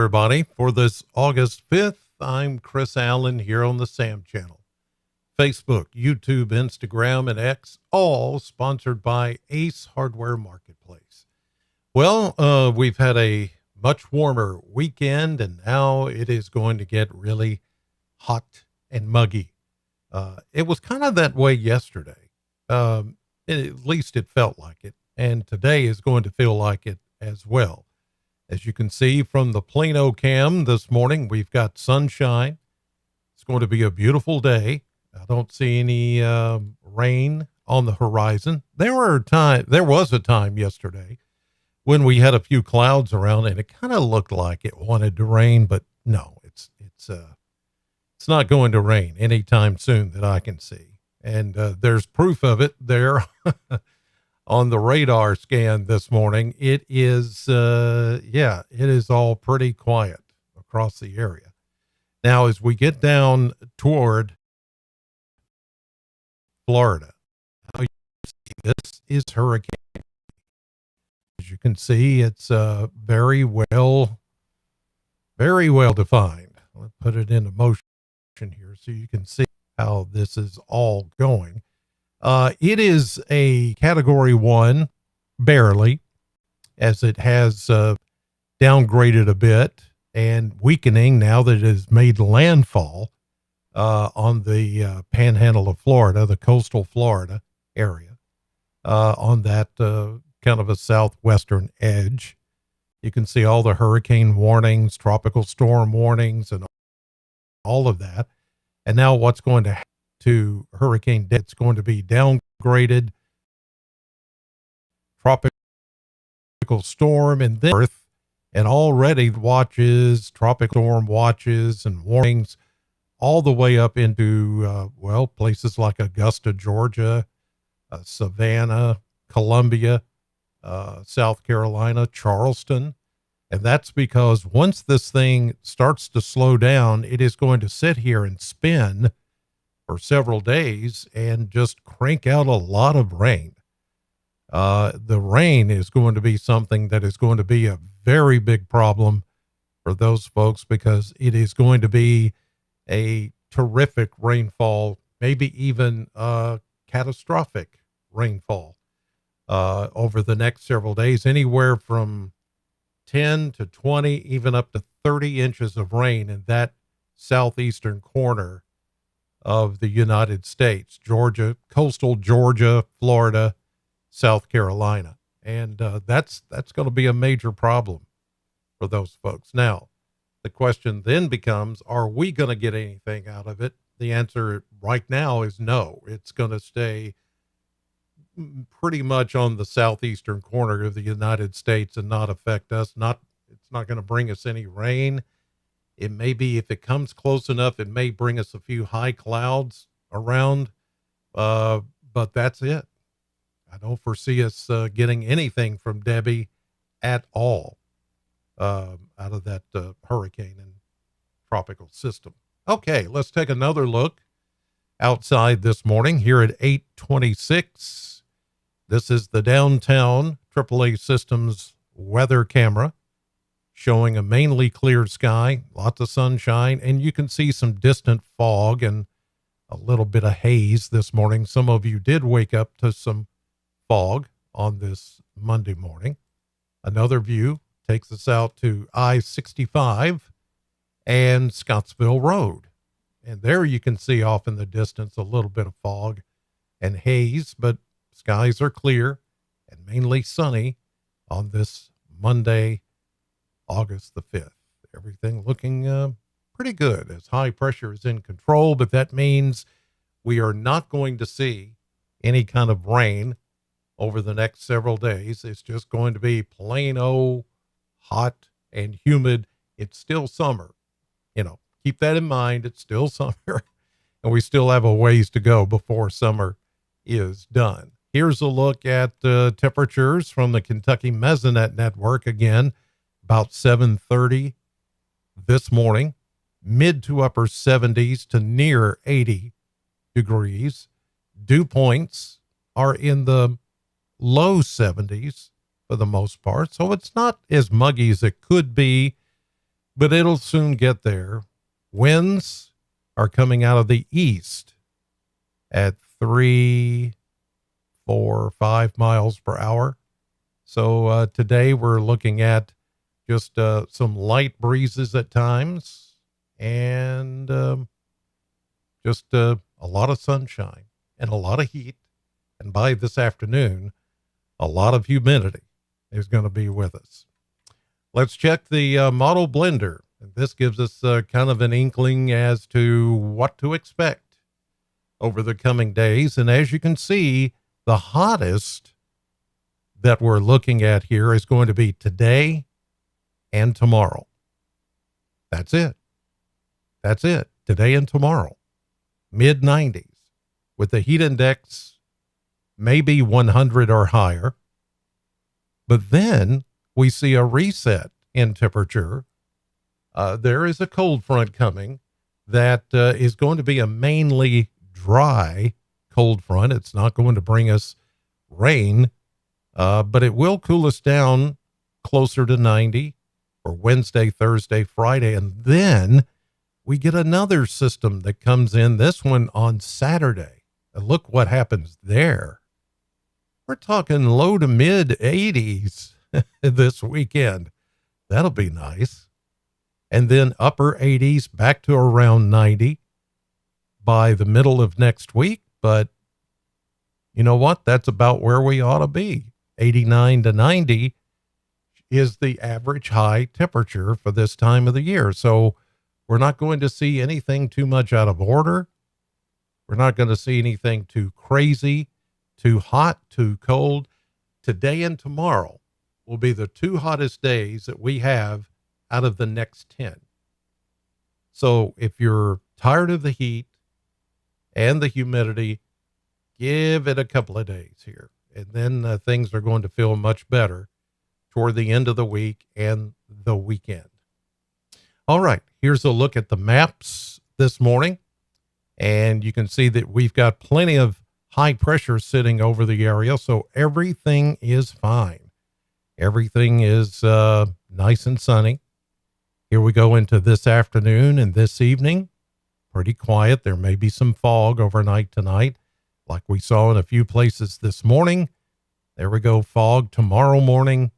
Everybody, for this August 5th, I'm Chris Allen here on the Sam channel. Facebook, YouTube, Instagram, and X, all sponsored by Ace Hardware Marketplace. Well, we've had a much warmer weekend, and now it is going to get really hot and muggy. It was kind of that way yesterday. At least it felt like it. And today is going to feel like it as well. As you can see from the Plano cam this morning, we've got sunshine. It's going to be a beautiful day. I don't see any rain on the horizon. There was a time yesterday when we had a few clouds around and it kind of looked like it wanted to rain, but no, it's not going to rain anytime soon that I can see. And there's proof of it there on the radar scan this morning. It is, it is all pretty quiet across the area. Now, as we get down toward Florida, now you see this is hurricane. As you can see, it's very well defined. Let's put it into motion here so you can see how this is all going. It is a category 1, barely, as it has downgraded a bit and weakening now that it has made landfall on the panhandle of Florida, the coastal Florida area, on that kind of a southwestern edge. You can see all the hurricane warnings, tropical storm warnings, and all of that. And now what's going to happen to hurricane? It's going to be downgraded, tropical storm, and then Earth, and already watches, tropical storm watches and warnings all the way up into, places like Augusta, Georgia, Savannah, Columbia, South Carolina, Charleston. And that's because once this thing starts to slow down, it is going to sit here and spin for several days and just crank out a lot of rain. The rain is going to be something that is going to be a very big problem for those folks, because it is going to be a terrific rainfall, maybe even catastrophic rainfall over the next several days, anywhere from 10 to 20, even up to 30 inches of rain in that southeastern corner of the United States, Georgia, coastal Georgia, Florida, South Carolina. And that's going to be a major problem for those folks. Now, the question then becomes, are we going to get anything out of it? The answer right now is no. It's going to stay pretty much on the southeastern corner of the United States and not affect us. It's not going to bring us any rain. It may be, if it comes close enough, it may bring us a few high clouds around, but that's it. I don't foresee us getting anything from Debbie at all out of that hurricane and tropical system. Okay, let's take another look outside this morning here at 8:26. This is the downtown AAA Systems weather camera, showing a mainly clear sky, lots of sunshine, and you can see some distant fog and a little bit of haze this morning. Some of you did wake up to some fog on this Monday morning. Another view takes us out to I-65 and Scottsville Road. And there you can see off in the distance a little bit of fog and haze, but skies are clear and mainly sunny on this Monday, August the 5th. Everything looking pretty good as high pressure is in control, but that means we are not going to see any kind of rain over the next several days. It's just going to be plain old hot and humid. It's still summer. Keep that in mind. It's still summer and we still have a ways to go before summer is done. Here's a look at temperatures from the Kentucky Mesonet Network. Again, about 7:30 this morning, mid to upper 70s to near 80 degrees. Dew points are in the low 70s for the most part, so it's not as muggy as it could be, but it'll soon get there. Winds are coming out of the east at 3, 4, 5 miles per hour. So today we're looking at just some light breezes at times and just a lot of sunshine and a lot of heat. And by this afternoon, a lot of humidity is going to be with us. Let's check the model blender. This gives us kind of an inkling as to what to expect over the coming days. And as you can see, the hottest that we're looking at here is going to be today and tomorrow. That's it. That's it. Today and tomorrow. Mid 90s with the heat index maybe 100 or higher. But then we see a reset in temperature. There is a cold front coming that is going to be a mainly dry cold front. It's not going to bring us rain, but it will cool us down closer to 90 for Wednesday, Thursday, Friday. And then we get another system that comes in, this one on Saturday. And look what happens there. We're talking low to mid 80s this weekend. That'll be nice. And then upper 80s back to around 90 by the middle of next week. But you know what? That's about where we ought to be. 89 to 90 is the average high temperature for this time of the year. So we're not going to see anything too much out of order. We're not going to see anything too crazy, too hot, too cold. Today and tomorrow will be the two hottest days that we have out of the next 10. So if you're tired of the heat and the humidity, give it a couple of days here. And then things are going to feel much better toward the end of the week and the weekend. All right, here's a look at the maps this morning. And you can see that we've got plenty of high pressure sitting over the area. So everything is fine. Everything is nice and sunny. Here we go into this afternoon and this evening. Pretty quiet. There may be some fog overnight tonight, like we saw in a few places this morning. There we go. Fog tomorrow morning,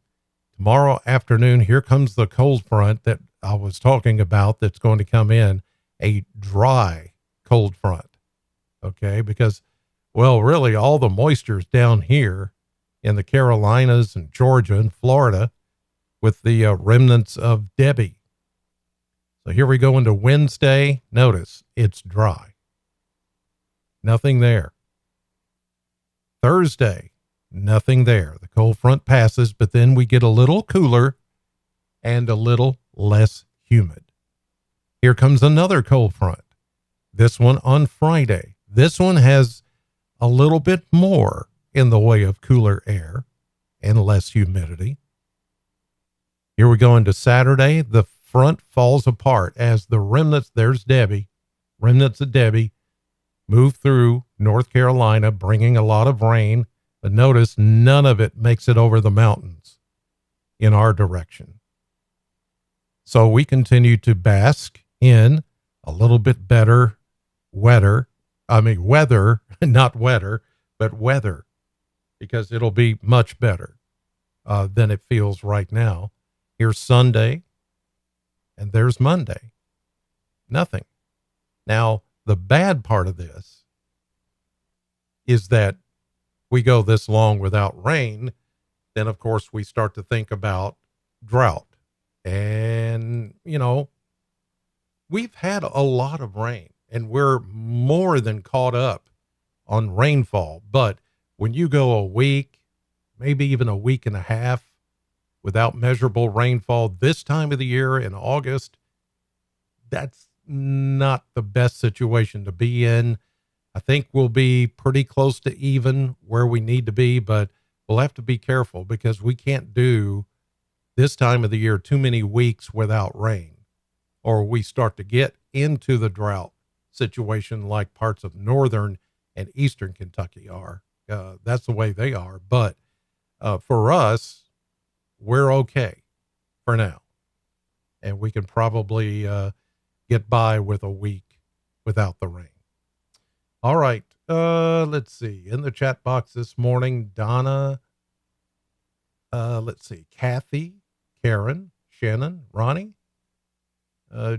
tomorrow afternoon. Here comes the cold front that I was talking about that's going to come in, a dry cold front. Okay. Because, well, really all the moisture's down here in the Carolinas and Georgia and Florida with the remnants of Debbie. So here we go into Wednesday. Notice it's dry. Nothing there. Thursday, nothing there. The cold front passes, but then we get a little cooler and a little less humid. Here comes another cold front. This one on Friday. This one has a little bit more in the way of cooler air and less humidity. Here we go into Saturday. The front falls apart as the remnants, there's Debbie, remnants of Debbie, move through North Carolina, bringing a lot of rain. But notice none of it makes it over the mountains in our direction. So we continue to bask in a little bit better weather, not wetter, but weather, because it'll be much better than it feels right now. Here's Sunday. And there's Monday. Nothing. Now, the bad part of this is that we go this long without rain. Then, of course, we start to think about drought. And, you know, we've had a lot of rain and we're more than caught up on rainfall. But when you go a week, maybe even a week and a half, without measurable rainfall this time of the year in August, that's not the best situation to be in. I think we'll be pretty close to even where we need to be, but we'll have to be careful because we can't do this time of the year too many weeks without rain, or we start to get into the drought situation like parts of northern and eastern Kentucky are. That's the way they are. But for us, we're okay for now. and we can probably get by with a week without the rain. All right. Let's see. In the chat box this morning, Donna, let's see, Kathy, Karen, Shannon, Ronnie,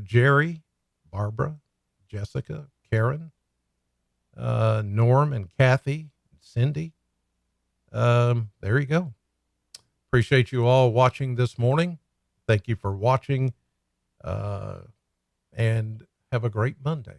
Jerry, Barbara, Jessica, Karen, Norm and Kathy, Cindy. There you go. Appreciate you all watching this morning. Thank you for watching, and have a great Monday.